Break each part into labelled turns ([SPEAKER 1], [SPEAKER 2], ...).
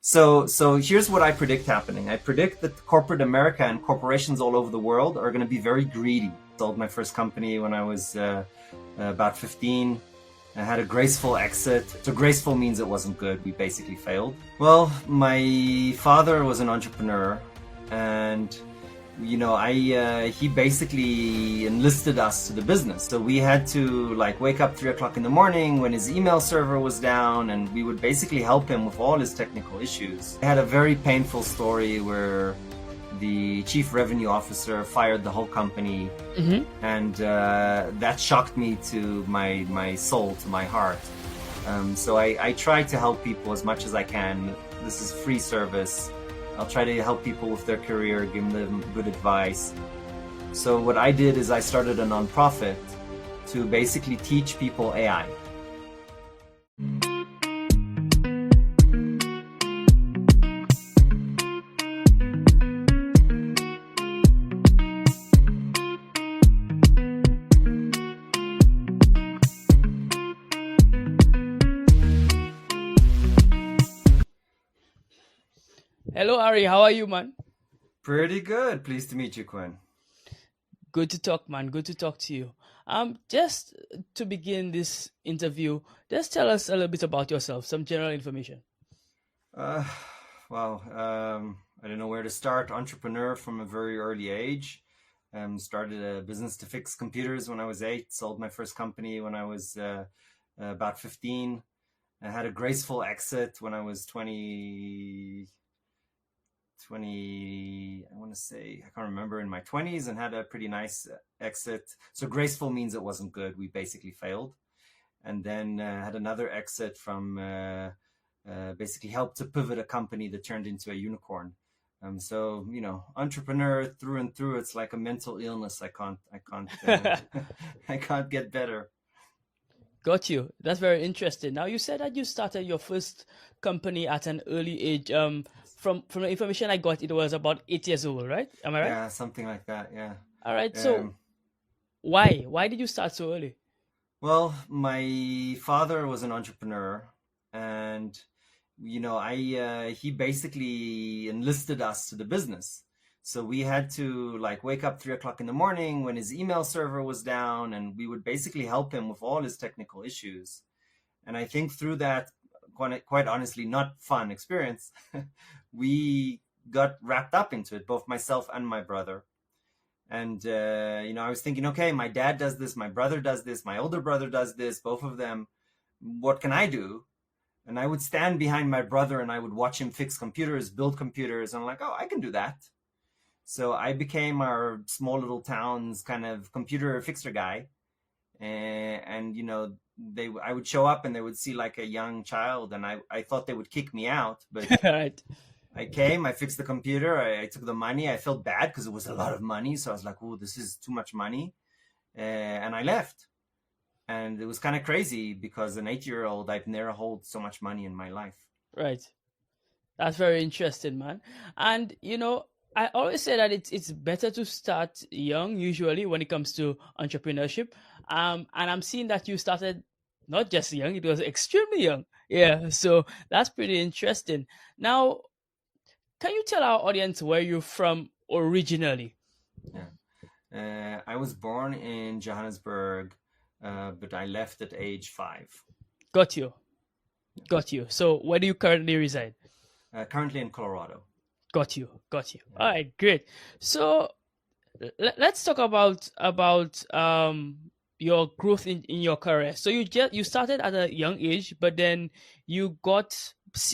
[SPEAKER 1] So here's what I predict happening. I predict that corporate America and corporations all over the world are going to be very greedy. I sold my first company when I was about 15. I had a graceful exit. So graceful means it wasn't good. We basically failed. Well, my father was an entrepreneur, and he basically enlisted us to the business. So we had to wake up 3 o'clock in the morning when his email server was down, and we would basically help him with all his technical issues. I had a very painful story where the chief revenue officer fired the whole company, and that shocked me to my soul, to my heart. So I try to help people as much as I can. This is free service. I'll try to help people with their career, give them good advice. So what I did is I started a nonprofit to basically teach people AI.
[SPEAKER 2] Hello, Ari. How are you, man?
[SPEAKER 1] Pretty good. Pleased to meet you, Quinn.
[SPEAKER 2] Good to talk, man. Good to talk to you. Just to begin this interview, just tell us a little bit about yourself, some general information.
[SPEAKER 1] Uh, I don't know where to start. Entrepreneur from a very early age. Started a business to fix computers when I was 8. Sold my first company when I was about 15. I had a graceful exit when I was 20, I want to say, I can't remember, in my 20s, and had a pretty nice exit. So graceful means it wasn't good. We basically failed. And then had another exit from basically helped to pivot a company that turned into a unicorn. So, entrepreneur through and through. It's like a mental illness. I can't I can't get better.
[SPEAKER 2] Got you. That's very interesting. Now, you said that you started your first company at an early age. From the information I got, it was about 8 years old, right? Am I right?
[SPEAKER 1] Yeah, something like that. Yeah.
[SPEAKER 2] All right. So
[SPEAKER 1] Um,
[SPEAKER 2] why did you start so early?
[SPEAKER 1] well, my father was an entrepreneur, and he basically enlisted us to the business. So we had to wake up 3 o'clock in the morning when his email server was down, and we would basically help him with all his technical issues. And I think through that, quite honestly, not fun experience, we got wrapped up into it, both myself and my brother. And I was thinking, okay, my dad does this, my brother does this, my older brother does this, both of them. What can I do? And I would stand behind my brother and I would watch him fix computers, build computers. And I'm like, oh, I can do that. So I became our small little town's kind of computer fixer guy. And I would show up and they would see like a young child, and I thought they would kick me out, but
[SPEAKER 2] Right.
[SPEAKER 1] I came, I fixed the computer, I took the money. I felt bad because it was a lot of money. So I was like, oh, this is too much money. And I left. And it was kind of crazy because an 8-year-old, I've never held so much money in my life.
[SPEAKER 2] Right. That's very interesting, man. And I always say that it's better to start young, usually when it comes to entrepreneurship. And I'm seeing that you started not just young; it was extremely young. Yeah, so that's pretty interesting. Now, can you tell our audience where you're from originally?
[SPEAKER 1] Yeah. I was born in Johannesburg, but I left at age 5.
[SPEAKER 2] Got you, got you. So, where do you currently reside?
[SPEAKER 1] Currently in Colorado.
[SPEAKER 2] Got you, got you.
[SPEAKER 1] Yeah.
[SPEAKER 2] All right, great. So, let's talk about your growth in your career. So you started at a young age, but then you got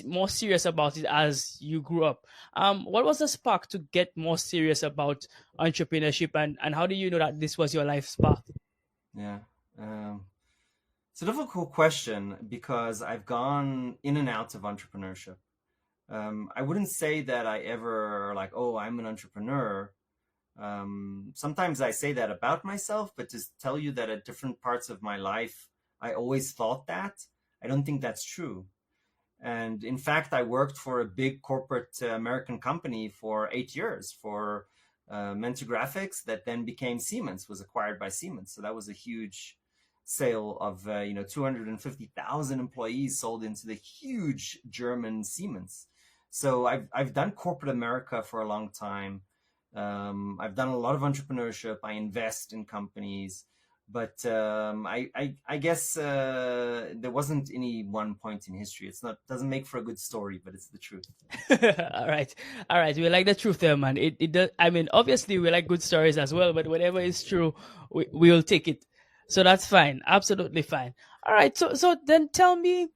[SPEAKER 2] more serious about it as you grew up. What was the spark to get more serious about entrepreneurship, and how do you know that this was your life's path?
[SPEAKER 1] Yeah. It's a difficult question because I've gone in and out of entrepreneurship. I wouldn't say that I ever oh, I'm an entrepreneur. Sometimes I say that about myself, but to tell you that at different parts of my life, I always thought that, I don't think that's true. And in fact, I worked for a big corporate American company for 8 years for Mentor Graphics, that then became Siemens, was acquired by Siemens. So that was a huge sale of 250,000 employees sold into the huge German Siemens. So I've done corporate America for a long time. I've done a lot of entrepreneurship. I invest in companies, but I guess there wasn't any one point in history. It's not doesn't make for a good story, but it's the truth.
[SPEAKER 2] All right, all right. We like the truth there, man. It does. I mean, obviously, we like good stories as well. But whatever is true, we will take it. So that's fine. Absolutely fine. All right. So then tell me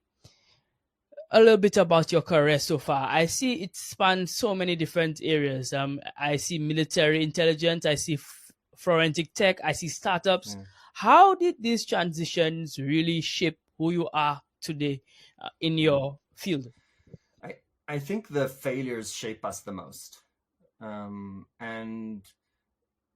[SPEAKER 2] a little bit about your career so far. I see it spans so many different areas. I see military intelligence. I see forensic tech. I see startups.
[SPEAKER 1] Yeah.
[SPEAKER 2] How did these transitions really shape who you are today in your field?
[SPEAKER 1] I I think the failures shape us the most. And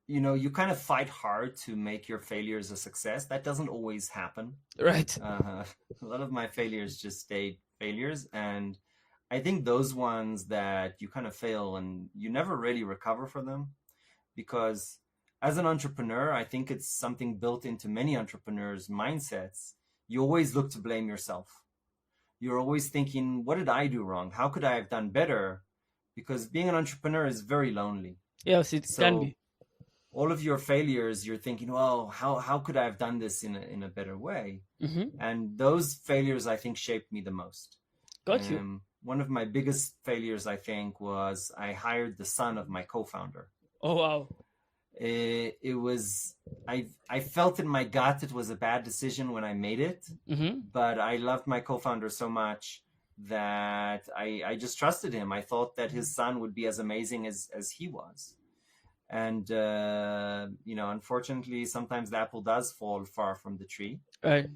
[SPEAKER 1] you kind of fight hard to make your failures a success. That doesn't always happen.
[SPEAKER 2] Right.
[SPEAKER 1] A lot of my failures just stayed failures, and I think those ones that you kind of fail and you never really recover from them, because as an entrepreneur, I think it's something built into many entrepreneurs' mindsets. You always look to blame yourself. You're always thinking, what did I do wrong? How could I have done better? Because being an entrepreneur is very lonely.
[SPEAKER 2] Yes, it can
[SPEAKER 1] So
[SPEAKER 2] be.
[SPEAKER 1] all of your failures, you're thinking, well, how could I have done this in a better way?
[SPEAKER 2] Hmm.
[SPEAKER 1] And those failures, I think, shaped me the most.
[SPEAKER 2] Got you.
[SPEAKER 1] One of my biggest failures, I think, was I hired the son of my co-founder.
[SPEAKER 2] Oh wow.
[SPEAKER 1] It was, I felt in my gut it was a bad decision when I made it,
[SPEAKER 2] Hmm.
[SPEAKER 1] but I loved my co-founder so much that I just trusted him. I thought that his son would be as amazing as he was. And unfortunately, sometimes the apple does fall far from the tree,
[SPEAKER 2] Right.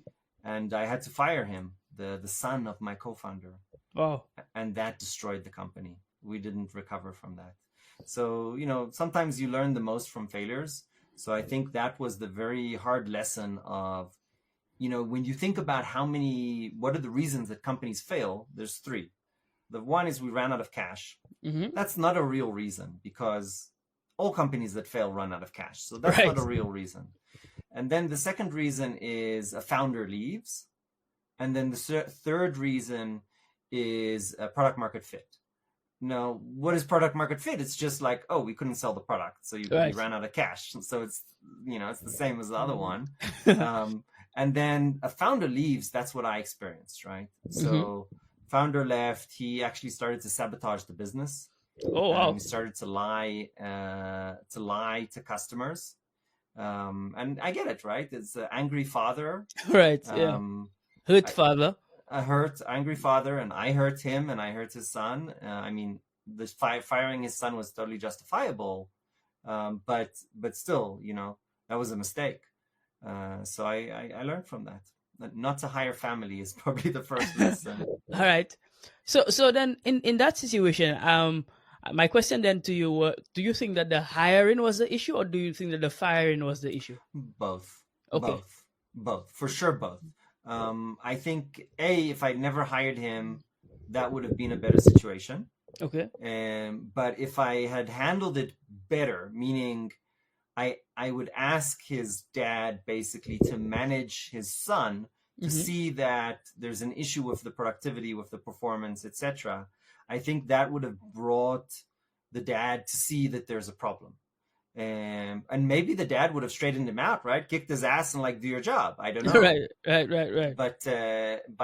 [SPEAKER 1] and I had to fire him, the son of my co-founder,
[SPEAKER 2] Wow.
[SPEAKER 1] and that destroyed the company. We didn't recover from that. So sometimes you learn the most from failures. So I think that was the very hard lesson of, when you think about what are the reasons that companies fail, there's three. The one is we ran out of cash.
[SPEAKER 2] Hmm.
[SPEAKER 1] That's not a real reason, because all companies that fail run out of cash. So that's
[SPEAKER 2] Right.
[SPEAKER 1] not a real reason. And then the second reason is a founder leaves. And then the third reason is a product market fit. Now, what is product market fit? It's just like, oh, we couldn't sell the product, so we
[SPEAKER 2] Right.
[SPEAKER 1] ran out of cash. So it's the same as the other one. And then a founder leaves. That's what I experienced, right?
[SPEAKER 2] Hmm.
[SPEAKER 1] So founder left. He actually started to sabotage the business.
[SPEAKER 2] Oh wow.
[SPEAKER 1] He started to lie to customers. And I get it, right? It's an angry father.
[SPEAKER 2] Right. Yeah. Hurt
[SPEAKER 1] I,
[SPEAKER 2] father.
[SPEAKER 1] a hurt, angry father, and I hurt him, and I hurt his son. I mean, the firing his son was totally justifiable, but still, that was a mistake. So I learned from that. Not to hire family is probably the first lesson.
[SPEAKER 2] All right. So then in that situation, my question then to you do you think that the hiring was the issue, or do you think that the firing was the issue?
[SPEAKER 1] Both,
[SPEAKER 2] Okay.
[SPEAKER 1] both, for sure, both. I think if I'd never hired him, that would have been a better situation.
[SPEAKER 2] Okay.
[SPEAKER 1] But if I had handled it better, meaning I would ask his dad basically to manage his son to
[SPEAKER 2] Hmm.
[SPEAKER 1] see that there's an issue with the productivity, with the performance, etc. I think that would have brought the dad to see that there's a problem. And maybe the dad would have straightened him out, right? Kicked his ass and do your job. I don't know.
[SPEAKER 2] Right. Right.
[SPEAKER 1] But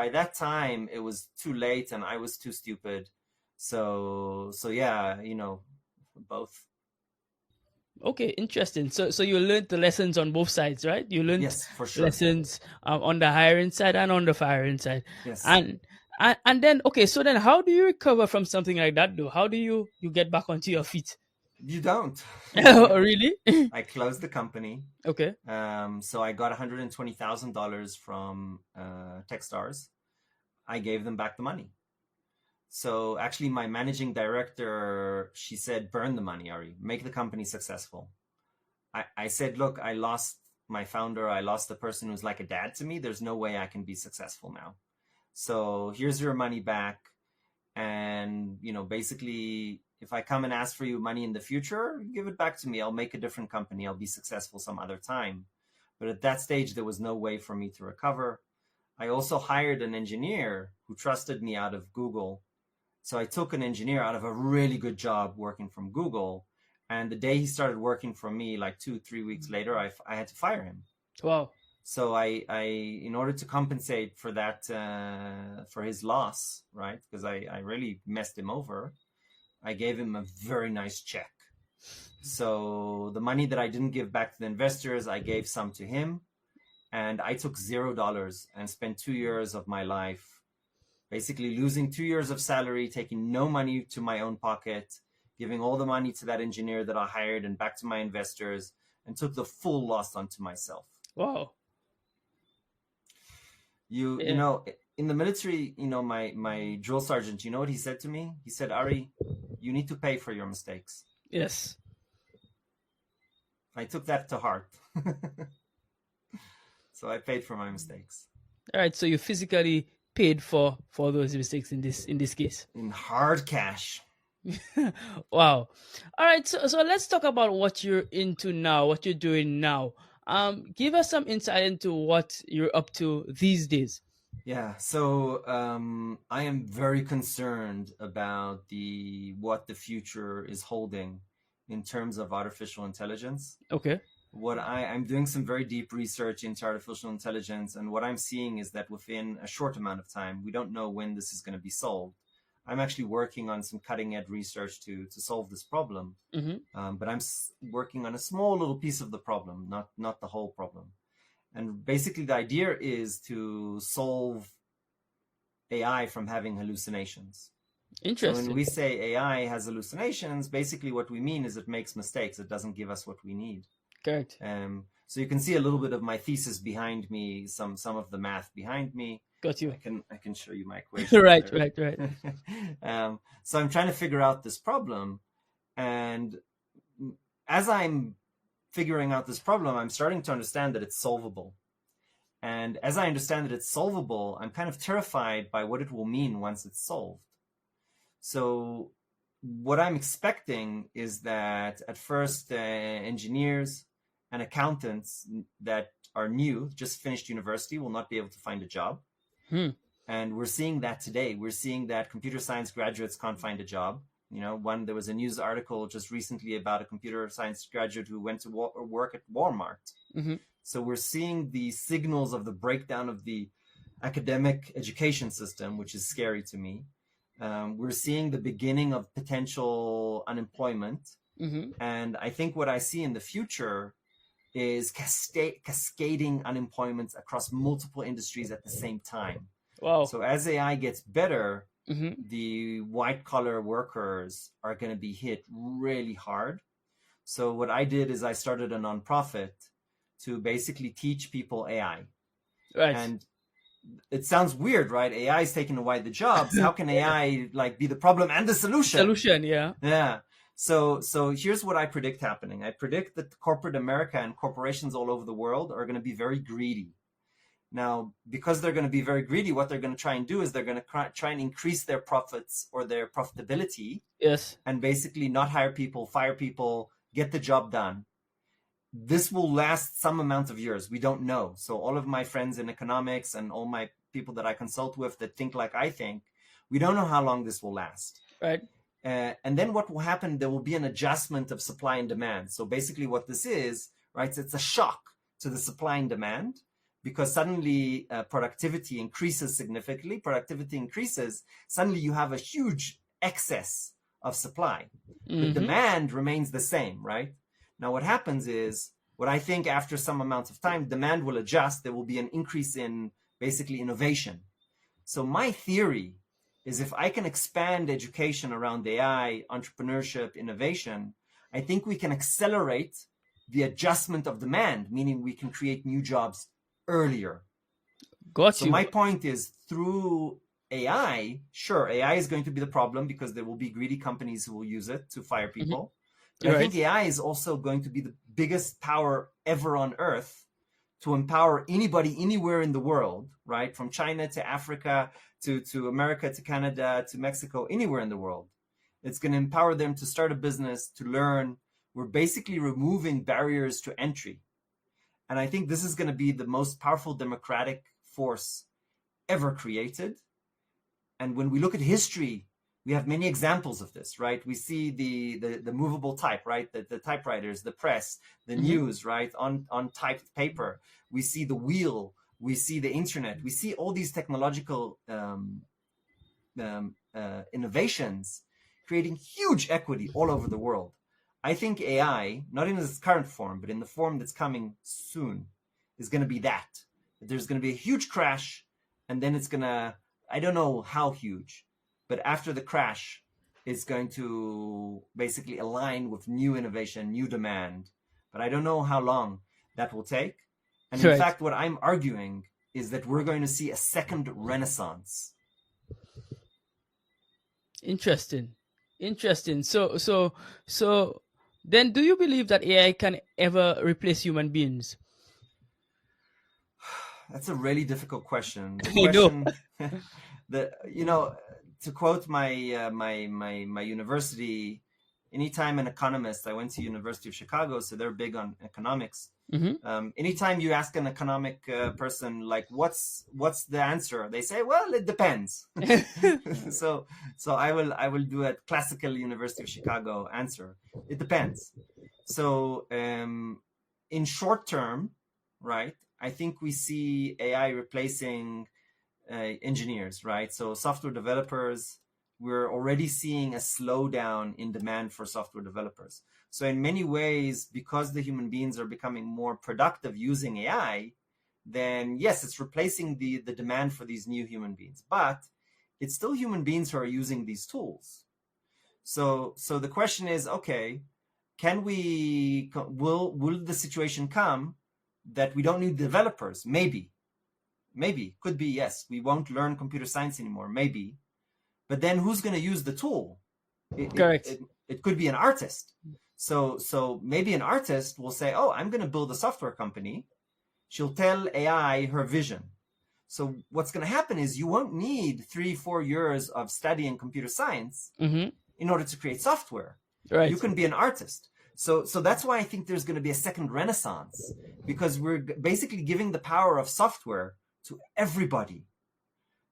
[SPEAKER 1] by that time, it was too late and I was too stupid. So yeah, both.
[SPEAKER 2] Okay, interesting. So you learned the lessons on both sides, right? You learned
[SPEAKER 1] Yes, for sure.
[SPEAKER 2] lessons on the hiring side and on the firing side.
[SPEAKER 1] Yes.
[SPEAKER 2] And then okay, so then how do you recover from something like that though? How do you get back onto your feet?
[SPEAKER 1] You don't.
[SPEAKER 2] Really?
[SPEAKER 1] I closed the company.
[SPEAKER 2] Okay.
[SPEAKER 1] So I got $120,000 from Techstars. I gave them back the money. So actually, my managing director, she said, burn the money, Ari, make the company successful. I said, look, I lost my founder. I lost the person who's like a dad to me. There's no way I can be successful now. So here's your money back. And, basically, if I come and ask for you money in the future, give it back to me. I'll make a different company. I'll be successful some other time. But at that stage, there was no way for me to recover. I also hired an engineer who trusted me out of Google. So I took an engineer out of a really good job working from Google. And the day he started working for me, like 2-3 weeks later, I had to fire him.
[SPEAKER 2] Wow.
[SPEAKER 1] So I in order to compensate for that, for his loss, right? Because I really messed him over. I gave him a very nice check. So the money that I didn't give back to the investors, I gave some to him. And I took $0 and spent 2 years of my life basically losing 2 years of salary, taking no money to my own pocket, giving all the money to that engineer that I hired and back to my investors, and took the full loss onto myself.
[SPEAKER 2] Wow.
[SPEAKER 1] You know, in the military, you know, my drill sergeant, you know what he said to me? He said, Ari, you need to pay for your mistakes.
[SPEAKER 2] Yes.
[SPEAKER 1] I took that to heart. So I paid for my mistakes.
[SPEAKER 2] All right. So you physically paid for those mistakes in this case.
[SPEAKER 1] In hard cash.
[SPEAKER 2] Wow. All right. So let's talk about what you're into now, what you're doing now. Give us some insight into what you're up to these days.
[SPEAKER 1] Yeah, so I am very concerned about what the future is holding in terms of artificial intelligence.
[SPEAKER 2] Okay.
[SPEAKER 1] I'm doing some very deep research into artificial intelligence, and what I'm seeing is that within a short amount of time, we don't know when this is going to be solved. I'm actually working on some cutting edge research to solve this problem, but I'm working on a small little piece of the problem, not the whole problem. And basically the idea is to solve AI from having hallucinations.
[SPEAKER 2] Interesting.
[SPEAKER 1] So when we say AI has hallucinations, basically what we mean is it makes mistakes. It doesn't give us what we need.
[SPEAKER 2] Correct.
[SPEAKER 1] So you can see a little bit of my thesis behind me, some of the math behind me.
[SPEAKER 2] Got you.
[SPEAKER 1] I can show you my equation.
[SPEAKER 2] Right.
[SPEAKER 1] So I'm trying to figure out this problem, and as I'm figuring out this problem, I'm starting to understand that it's solvable. And as I understand that it's solvable, I'm kind of terrified by what it will mean once it's solved. So what I'm expecting is that at first engineers and accountants that are new, just finished university, will not be able to find a job. And we're seeing that today. We're seeing that computer science graduates can't find a job. You know, there was a news article just recently about a computer science graduate who went to work at Walmart. So we're seeing the signals of the breakdown of the academic education system, which is scary to me. We're seeing the beginning of potential unemployment. And I think what I see in the future is cascading unemployment across multiple industries at the same time.
[SPEAKER 2] Wow.
[SPEAKER 1] So as AI gets better, the white collar workers are going to be hit really hard. So what I did is I started a nonprofit to basically teach people AI.
[SPEAKER 2] Right.
[SPEAKER 1] And it sounds weird, right? AI is taking away the jobs. How can AI be the problem and the solution?
[SPEAKER 2] Yeah.
[SPEAKER 1] Yeah. So here's what I predict happening. I predict that corporate America and corporations all over the world are going to be very greedy. Now, because they're going to be very greedy, what they're going to try and do is they're going to try and increase their profits or their profitability.
[SPEAKER 2] Yes.
[SPEAKER 1] And basically not hire people, fire people, get the job done. This will last some amount of years. We don't know. So all of my friends in economics and all my people that I consult with that think like I think, we don't know how long this will last.
[SPEAKER 2] Right.
[SPEAKER 1] And then what will happen, there will be an adjustment of supply and demand. So basically what this is, right, it's a shock to the supply and demand, because suddenly productivity increases significantly. Productivity increases, suddenly you have a huge excess of supply. The demand remains the same, right? Now what happens is, what I think after some amount of time, demand will adjust. There will be an increase in basically innovation. So my theory is, if I can expand education around AI, entrepreneurship, innovation, I think we can accelerate the adjustment of demand, meaning we can create new jobs earlier.
[SPEAKER 2] Got you.
[SPEAKER 1] So my point is, through AI, sure, AI is going to be the problem because there will be greedy companies who will use it to fire people. But I think AI is also going to be the biggest power ever on earth to empower anybody anywhere in the world, right? From China to Africa, to America, to Canada, to Mexico, anywhere in the world. It's going to empower them to start a business, to learn. We're basically removing barriers to entry. And I think this is going to be the most powerful democratic force ever created. And when we look at history, we have many examples of this, right? We see the movable type, right? The typewriters, the press, the news, right? On typed paper. We see the wheel. We see the internet. We see all these technological innovations creating huge equity all over the world. I think AI, not in its current form, but in the form that's coming soon, is going to be that. There's going to be a huge crash, and then it's going to, I don't know how huge, but after the crash, it's going to basically align with new innovation, new demand. But I don't know how long that will take. And in fact, what I'm arguing is that we're going to see a second renaissance.
[SPEAKER 2] Interesting. So then do you believe that AI can ever replace human beings?
[SPEAKER 1] That's a really difficult question. To quote my my university, anytime an economist, I went to University of Chicago, so they're big on economics. Anytime you ask an economic person, like, what's the answer? They say, well, it depends. so I will do a classical University of Chicago answer. It depends. So in short term, right, I think we see AI replacing engineers, right? So software developers, we're already seeing a slowdown in demand for software developers. So in many ways, because the human beings are becoming more productive using AI, then yes, it's replacing the demand for these new human beings, but it's still human beings who are using these tools. So the question is, okay, will the situation come that we don't need developers? Maybe, could be, yes. We won't learn computer science anymore, maybe. But then who's going to use the tool?
[SPEAKER 2] Correct.
[SPEAKER 1] It could be an artist. So maybe an artist will say, oh, I'm going to build a software company. She'll tell AI her vision. So what's going to happen is you won't need 3-4 years of studying computer science in order to create software.
[SPEAKER 2] Right.
[SPEAKER 1] You can be an artist. So that's why I think there's going to be a second renaissance, because we're basically giving the power of software to everybody.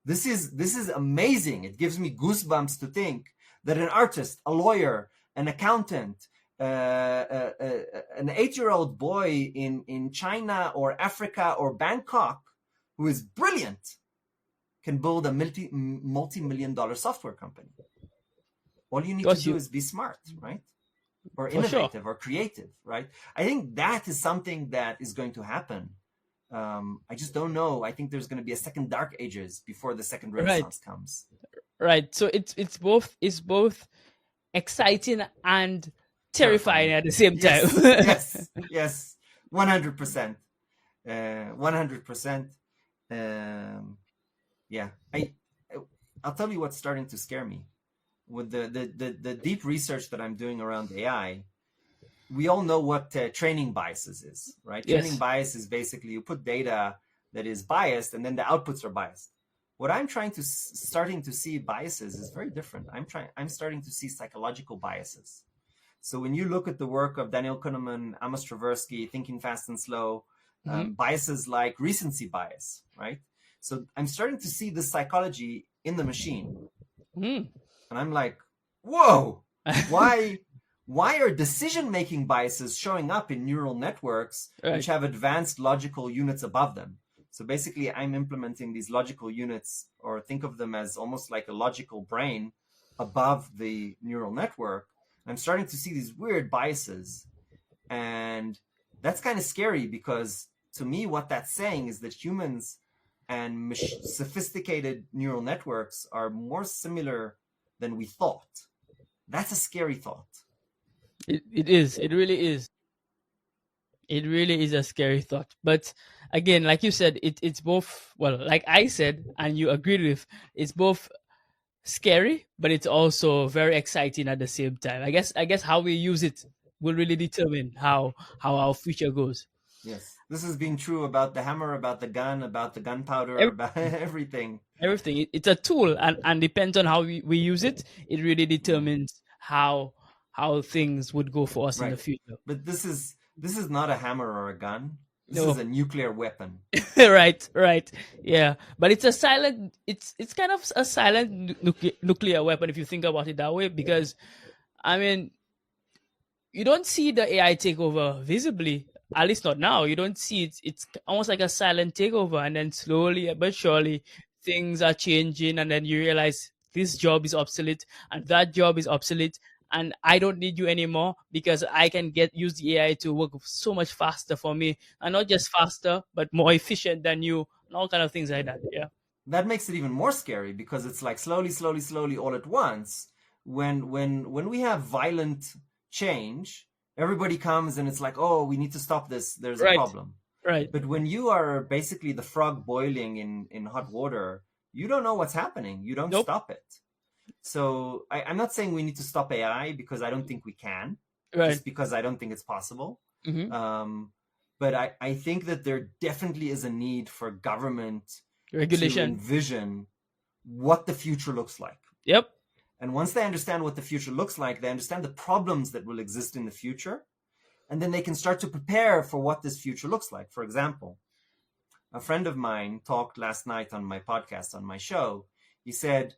[SPEAKER 1] This is amazing. It gives me goosebumps to think that an artist, a lawyer, an accountant, an 8-year-old boy in China or Africa or Bangkok who is brilliant can build a multi-million-dollar software company. All you need to do is be smart, right? Or innovative or creative, right? I think that is something that is going to happen. I just don't know. I think there's going to be a second Dark Ages before the second Renaissance comes.
[SPEAKER 2] Right. So it's both exciting and terrifying at the same time.
[SPEAKER 1] Yes, 100%. 100%. Yeah. I'll tell you what's starting to scare me. With the deep research that I'm doing around AI, we all know what training biases is, right?
[SPEAKER 2] Yes.
[SPEAKER 1] Training bias is basically you put data that is biased and then the outputs are biased. What I'm starting to see biases is very different. I'm starting to see psychological biases. So when you look at the work of Daniel Kahneman, Amos Tversky, Thinking Fast and Slow, biases like recency bias, right? So I'm starting to see this psychology in the machine. And I'm like, whoa, why are decision-making biases showing up in neural networks which have advanced logical units above them? So basically, I'm implementing these logical units, or think of them as almost like a logical brain above the neural network. I'm starting to see these weird biases. And that's kind of scary, because to me, what that's saying is that humans and sophisticated neural networks are more similar than we thought. That's a scary thought.
[SPEAKER 2] It is. It really is. It really is a scary thought. But again, like you said, it's both, well, like I said, and you agreed with, it's both scary, but it's also very exciting at the same time. I guess how we use it will really determine how our future goes.
[SPEAKER 1] Yes. This has been true about the hammer, about the gun, about the gunpowder, about everything.
[SPEAKER 2] Everything. It's a tool, and depends on how we use it. It really determines how things would go for us in the future.
[SPEAKER 1] But this is not a hammer or a gun. This
[SPEAKER 2] No.
[SPEAKER 1] is a nuclear weapon.
[SPEAKER 2] Right. Yeah. But it's a silent. It's kind of a silent nuclear weapon if you think about it that way. Because I mean, you don't see the AI takeover visibly. At least not now. You don't see it. It's almost like a silent takeover, and then slowly but surely things are changing, and then you realize this job is obsolete, and that job is obsolete, and I don't need you anymore because I can use the AI to work so much faster for me, and not just faster, but more efficient than you, and all kind of things like that. Yeah.
[SPEAKER 1] That makes it even more scary because it's like slowly all at once. When we have violent change, everybody comes and it's like, oh, we need to stop this. There's a
[SPEAKER 2] Right.
[SPEAKER 1] problem.
[SPEAKER 2] Right.
[SPEAKER 1] But when you are basically the frog boiling in hot water, you don't know what's happening. You don't
[SPEAKER 2] Nope.
[SPEAKER 1] stop it. So I'm not saying we need to stop AI because I don't think we can,
[SPEAKER 2] Right.
[SPEAKER 1] just because I don't think it's possible.
[SPEAKER 2] Mm-hmm.
[SPEAKER 1] But I think that there definitely is a need for government to
[SPEAKER 2] Regulation.
[SPEAKER 1] envision what the future looks like.
[SPEAKER 2] Yep.
[SPEAKER 1] And once they understand what the future looks like, they understand the problems that will exist in the future. And then they can start to prepare for what this future looks like. For example, a friend of mine talked last night on my podcast, on my show. He said,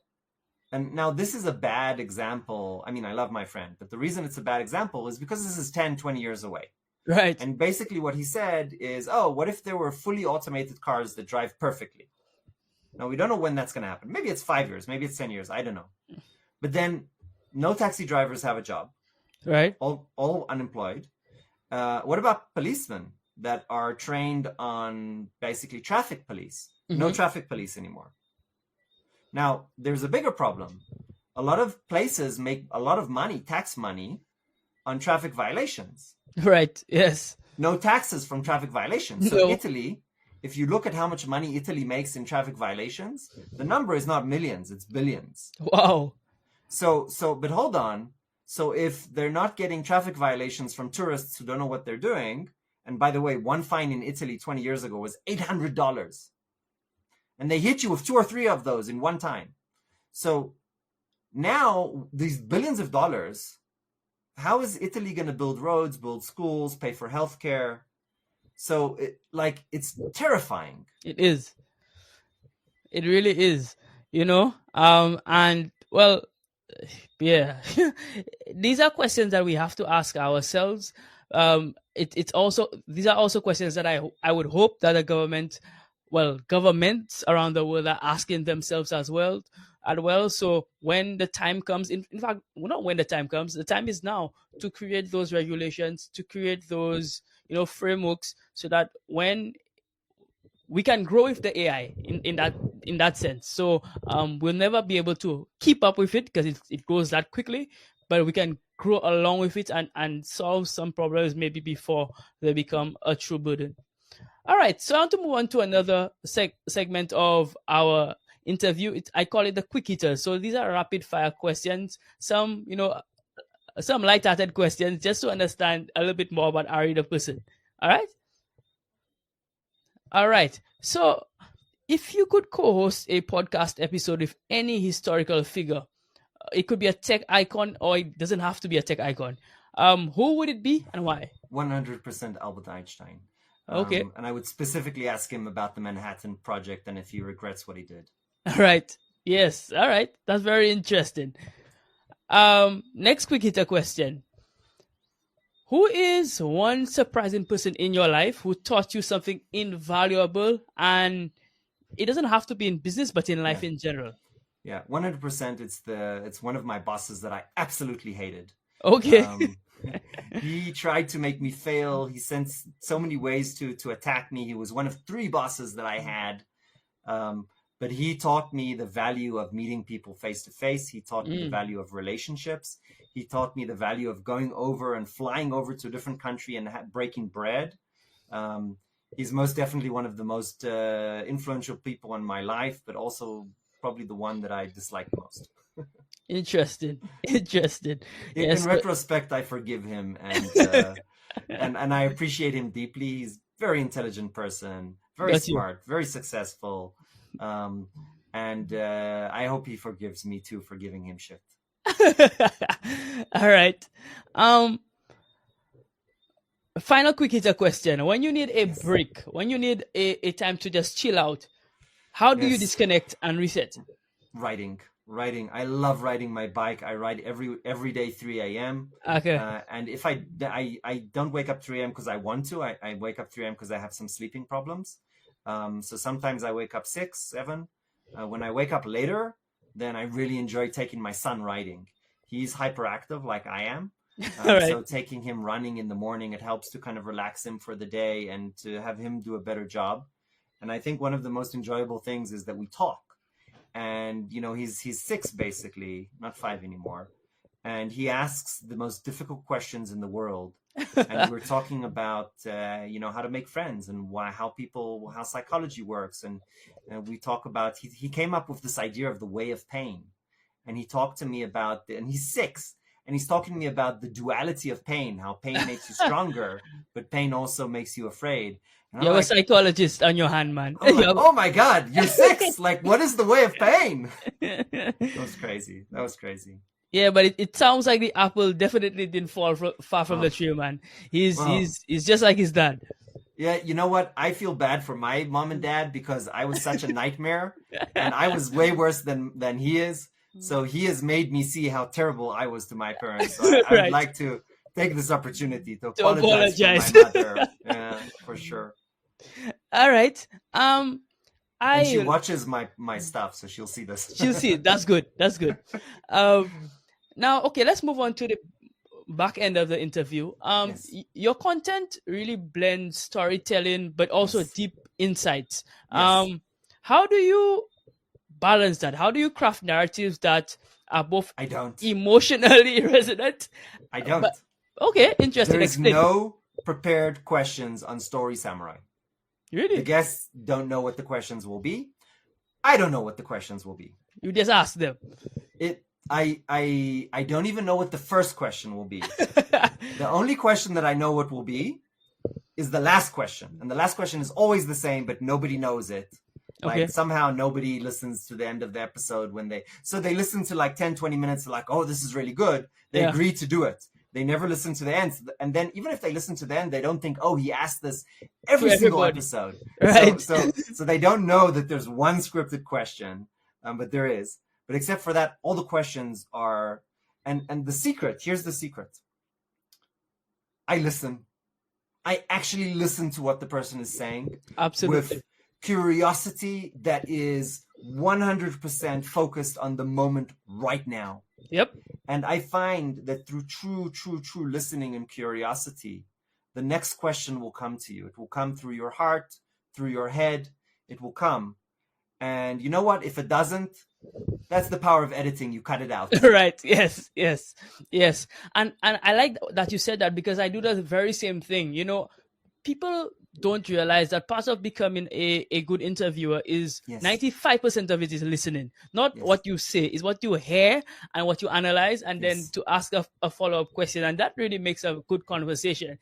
[SPEAKER 1] and now this is a bad example. I mean, I love my friend, but the reason it's a bad example is because this is 10, 20 years away.
[SPEAKER 2] Right.
[SPEAKER 1] And basically what he said is, oh, what if there were fully automated cars that drive perfectly? Now, we don't know when that's going to happen. Maybe it's 5 years, maybe it's 10 years. I don't know. But then no taxi drivers have a job.
[SPEAKER 2] Right.
[SPEAKER 1] All unemployed. What about policemen that are trained on basically traffic police?
[SPEAKER 2] Mm-hmm.
[SPEAKER 1] No traffic police anymore. Now, there's a bigger problem. A lot of places make a lot of money, tax money, on traffic violations.
[SPEAKER 2] Right. Yes.
[SPEAKER 1] No taxes from traffic violations. So
[SPEAKER 2] No.
[SPEAKER 1] Italy, if you look at how much money Italy makes in traffic violations, the number is not millions, it's billions.
[SPEAKER 2] Wow.
[SPEAKER 1] But hold on. So if they're not getting traffic violations from tourists who don't know what they're doing, and by the way, one fine in Italy 20 years ago was $800. And they hit you with 2 or 3 of those in one time. So now these billions of dollars, how is Italy going to build roads, build schools, pay for healthcare? So it's terrifying.
[SPEAKER 2] It is. It really is. And well, yeah, these are questions that we have to ask ourselves. It's also, these are also questions that I would hope that governments around the world are asking themselves as well. So when the time comes, in fact, not when the time comes, the time is now to create those regulations, to create those frameworks, so that when we can grow with the AI in that sense. So we'll never be able to keep up with it because it grows that quickly, but we can grow along with it and solve some problems maybe before they become a true burden. All right, so I want to move on to another segment of our interview. I call it the quick hitters. So these are rapid fire questions, some light-hearted questions, just to understand a little bit more about Ari the person. All right. So if you could co-host a podcast episode with any historical figure, it could be a tech icon or it doesn't have to be a tech icon. Who would it be and why?
[SPEAKER 1] 100% Albert Einstein.
[SPEAKER 2] Okay.
[SPEAKER 1] And I would specifically ask him about the Manhattan Project and if he regrets what he did.
[SPEAKER 2] All right. Yes. All right. That's very interesting. Next quick hitter question. Who is one surprising person in your life who taught you something invaluable? And it doesn't have to be in business, but in life in general.
[SPEAKER 1] Yeah, 100%. It's one of my bosses that I absolutely hated.
[SPEAKER 2] Okay.
[SPEAKER 1] He tried to make me fail. He sent so many ways to attack me. He was one of 3 bosses that I had. But he taught me the value of meeting people face to face. He taught me the value of relationships. He taught me the value of going over and flying over to a different country and breaking bread. He's most definitely one of the most influential people in my life, but also probably the one that I dislike most.
[SPEAKER 2] Interesting.
[SPEAKER 1] In retrospect, I forgive him and I appreciate him deeply. He's a very intelligent person, very smart, very successful. And I hope he forgives me too for giving him shit.
[SPEAKER 2] All right. Final quick hitter question. When you need a
[SPEAKER 1] Yes.
[SPEAKER 2] break, when you need a time to just chill out, how do you
[SPEAKER 1] Yes.
[SPEAKER 2] disconnect and reset?
[SPEAKER 1] Riding. I love riding my bike. I ride every day 3 a.m.
[SPEAKER 2] Okay.
[SPEAKER 1] And if I don't wake up 3 a.m. because I want to. I wake up 3 a.m. because I have some sleeping problems. So sometimes I wake up 6, 7. When I wake up later, then I really enjoy taking my son riding. He's hyperactive like I am.
[SPEAKER 2] All right.
[SPEAKER 1] So taking him running in the morning, it helps to kind of relax him for the day and to have him do a better job. And I think one of the most enjoyable things is that we talk. And he's 6 basically, not 5 anymore, and he asks the most difficult questions in the world. And we're talking about how to make friends and how psychology works. And we talk about he came up with this idea of the way of pain, and he talked to me about and he's 6, and he's talking to me about the duality of pain, how pain makes you stronger, but pain also makes you afraid. And
[SPEAKER 2] You have a psychologist on your hand, man.
[SPEAKER 1] oh my God, you're 6. Like, what is the way of pain? That was crazy.
[SPEAKER 2] Yeah, but it sounds like the apple definitely didn't fall far from the tree, man. He's just like his dad.
[SPEAKER 1] Yeah, you know what? I feel bad for my mom and dad because I was such a nightmare, and I was way worse than he is. So he has made me see how terrible I was to my parents. So I would like to take this opportunity to apologize to my mother. Yeah, for sure.
[SPEAKER 2] All right.
[SPEAKER 1] And she watches my stuff, so she'll see this.
[SPEAKER 2] She'll see it. That's good. Now, okay, let's move on to the back end of the interview.
[SPEAKER 1] Yes.
[SPEAKER 2] Your content really blends storytelling, but also deep insights.
[SPEAKER 1] Yes.
[SPEAKER 2] How do you balance that? How do you craft narratives that are both emotionally resonant?
[SPEAKER 1] I don't.
[SPEAKER 2] Okay, interesting.
[SPEAKER 1] There's no prepared questions on Story Samurai.
[SPEAKER 2] Really?
[SPEAKER 1] The guests don't know what the questions will be. I don't know what the questions will be.
[SPEAKER 2] You just ask them.
[SPEAKER 1] I don't even know what the first question will be. The only question that I know what will be is the last question. And the last question is always the same, but nobody knows it. Like somehow nobody listens to the end of the episode so they listen to like 10, 20 minutes, like, oh, this is really good. They agree to do it. They never listen to the end. And then even if they listen to the end, they don't think, oh, he asked this every single episode.
[SPEAKER 2] Right.
[SPEAKER 1] So they don't know that there's one scripted question, but there is. But except for that, all the questions are, and the secret, here's the secret. I listen. I actually listen to what the person is saying.
[SPEAKER 2] Absolutely.
[SPEAKER 1] With curiosity that is 100% focused on the moment right now.
[SPEAKER 2] Yep.
[SPEAKER 1] And I find that through true listening and curiosity, the next question will come to you. It will come through your heart, through your head. It will come. And you know what? If it doesn't, that's the power of editing. You cut it out.
[SPEAKER 2] Right. Yes. And I like that you said that, because I do the very same thing. People don't realize that part of becoming a good interviewer is 95% of it is listening. Not what you say, is what you hear and what you analyze, and then to ask a follow-up question. And that really makes a good conversation.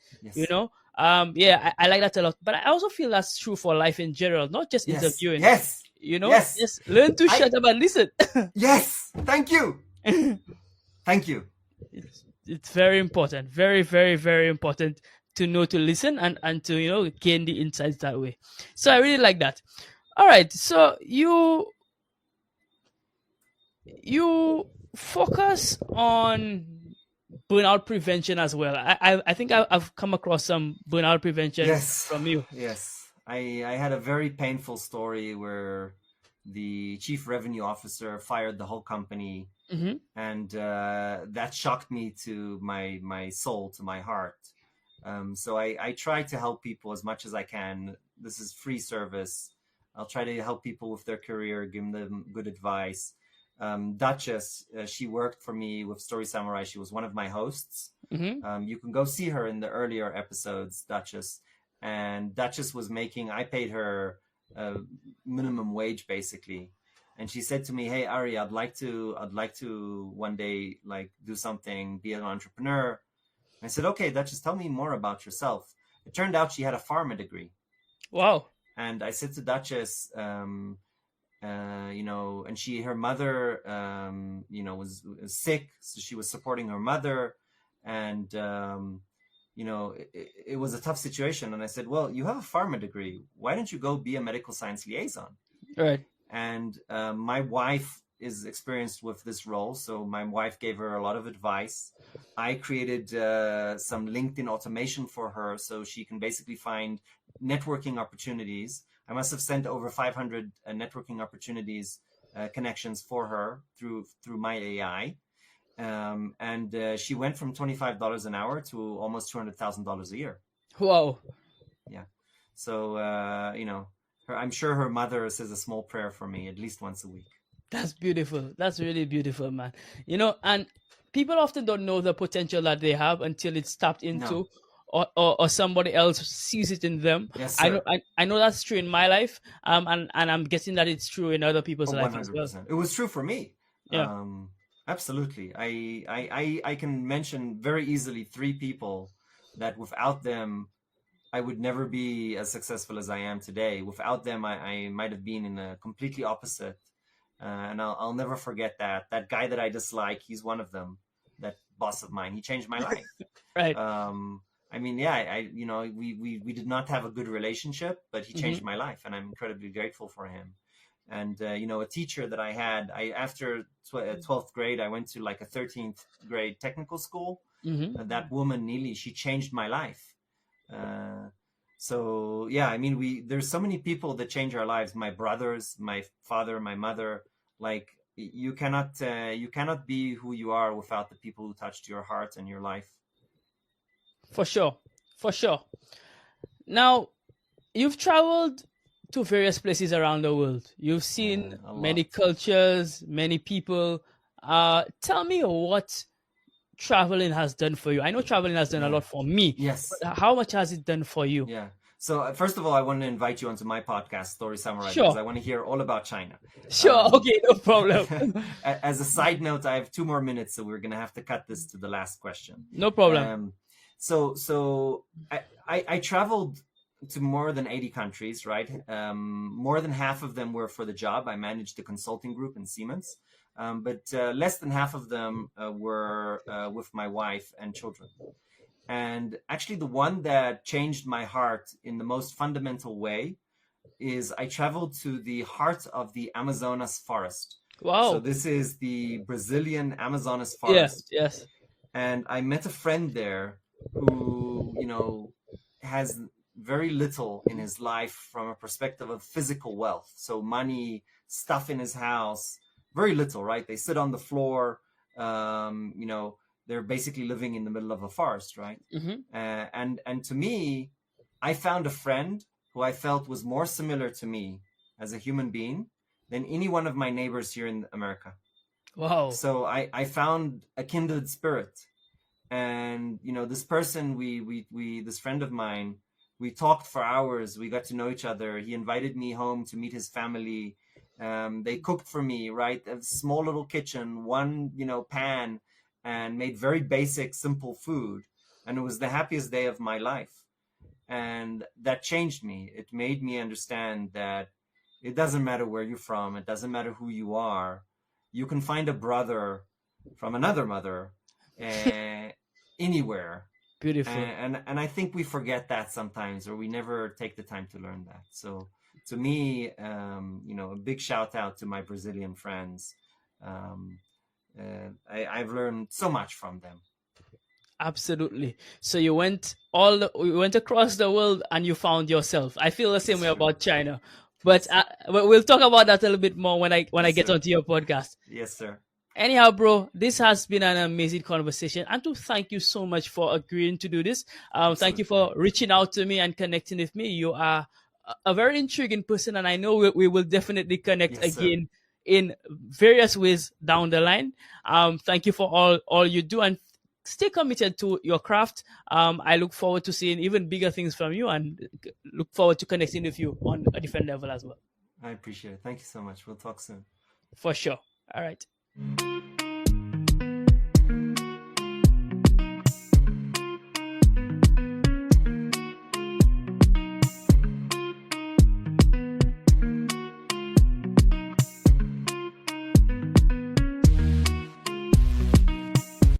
[SPEAKER 2] I like that a lot. But I also feel that's true for life in general, not just interviewing. Just learn to shut up and listen.
[SPEAKER 1] Yes. Thank you. Thank you.
[SPEAKER 2] It's very important. Very, very, very important to know to listen and to gain the insights that way. So I really like that. All right, so you focus on burnout prevention as well. I think I've come across some burnout prevention from you.
[SPEAKER 1] Yes, I had a very painful story where the chief revenue officer fired the whole company, and that shocked me to my soul, to my heart. So I try to help people as much as I can. This is free service. I'll try to help people with their career, give them good advice. Duchess, she worked for me with Story Samurai. She was one of my hosts. You can go see her in the earlier episodes, Duchess. And Duchess was I paid her minimum wage basically. And she said to me, "Hey, Ari, I'd like to one day do something, be an entrepreneur." I said, "Okay, Duchess, tell me more about yourself." It turned out she had a pharma degree.
[SPEAKER 2] Wow.
[SPEAKER 1] And I said to Duchess, and her mother, was sick. So she was supporting her mother. And it was a tough situation. And I said, well, you have a pharma degree. Why don't you go be a medical science liaison?
[SPEAKER 2] Right.
[SPEAKER 1] And my wife is experienced with this role, so my wife gave her a lot of advice. I created some LinkedIn automation for her so she can basically find networking opportunities. I must have sent over 500 networking opportunities connections for her through my AI. And she went from $25 an hour to almost $200,000 a year.
[SPEAKER 2] Wow.
[SPEAKER 1] Yeah. So, I'm sure her mother says a small prayer for me at least once a week.
[SPEAKER 2] That's beautiful. That's really beautiful, man. And people often don't know the potential that they have until it's tapped into, or somebody else sees it in them.
[SPEAKER 1] Yes, sir.
[SPEAKER 2] I know that's true in my life, and I'm guessing that it's true in other people's life as well.
[SPEAKER 1] It was true for me.
[SPEAKER 2] Yeah.
[SPEAKER 1] Absolutely. I can mention very easily 3 people that without them, I would never be as successful as I am today. Without them, I might have been in a completely opposite. And I'll never forget that guy that I dislike. He's one of them. That boss of mine. He changed my life.
[SPEAKER 2] Right.
[SPEAKER 1] We did not have a good relationship, but he changed my life, and I'm incredibly grateful for him. And a teacher that I had, after 12th grade, I went to like a 13th grade technical school. That woman, Neely, she changed my life. There's so many people that change our lives. My brothers, my father, my mother. Like, you cannot be who you are without the people who touched your heart and your life.
[SPEAKER 2] For sure. Now, you've traveled to various places around the world. You've seen many cultures, many people. Tell me what traveling has done for you. I know traveling has done a lot for me.
[SPEAKER 1] Yes.
[SPEAKER 2] But how much has it done for you?
[SPEAKER 1] Yeah. So first of all, I want to invite you onto my podcast, Story Samurai,
[SPEAKER 2] Sure.
[SPEAKER 1] because I want to hear all about China.
[SPEAKER 2] Sure. Okay, no problem.
[SPEAKER 1] As a side note, I have 2 more minutes, so we're going to have to cut this to the last question.
[SPEAKER 2] No problem.
[SPEAKER 1] So I traveled to more than 80 countries, right? More than half of them were for the job. I managed a consulting group in Siemens. But less than half of them were with my wife and children. And actually, the one that changed my heart in the most fundamental way is I traveled to the heart of the Amazonas forest.
[SPEAKER 2] Wow.
[SPEAKER 1] So this is the Brazilian Amazonas forest.
[SPEAKER 2] Yes.
[SPEAKER 1] And I met a friend there who, has very little in his life from a perspective of physical wealth. So money, stuff in his house, very little, right? They sit on the floor, they're basically living in the middle of a forest, right? And to me, I found a friend who I felt was more similar to me as a human being than any one of my neighbors here in America.
[SPEAKER 2] Wow.
[SPEAKER 1] So I found a kindred spirit. And, this person, this friend of mine, we talked for hours. We got to know each other. He invited me home to meet his family. They cooked for me, right? A small little kitchen, one, pan, and made very basic, simple food. And it was the happiest day of my life. And that changed me. It made me understand that it doesn't matter where you're from. It doesn't matter who you are. You can find a brother from another mother anywhere.
[SPEAKER 2] Beautiful.
[SPEAKER 1] And I think we forget that sometimes, or we never take the time to learn that. So to me, a big shout out to my Brazilian friends. I've learned so much from them.
[SPEAKER 2] Absolutely. So you went across the world and you found yourself. I feel the same way about China, but we'll talk about that a little bit more when I get onto your podcast.
[SPEAKER 1] Yes, sir.
[SPEAKER 2] Anyhow, bro, this has been an amazing conversation, and to thank you so much for agreeing to do this. Thank you for reaching out to me and connecting with me. You are a very intriguing person, and I know we will definitely connect again in various ways down the line. Thank you for all you do, and stay committed to your craft. I look forward to seeing even bigger things from you, and look forward to connecting with you on a different level as well.
[SPEAKER 1] I appreciate it. Thank you so much. We'll talk soon.
[SPEAKER 2] For sure. All right.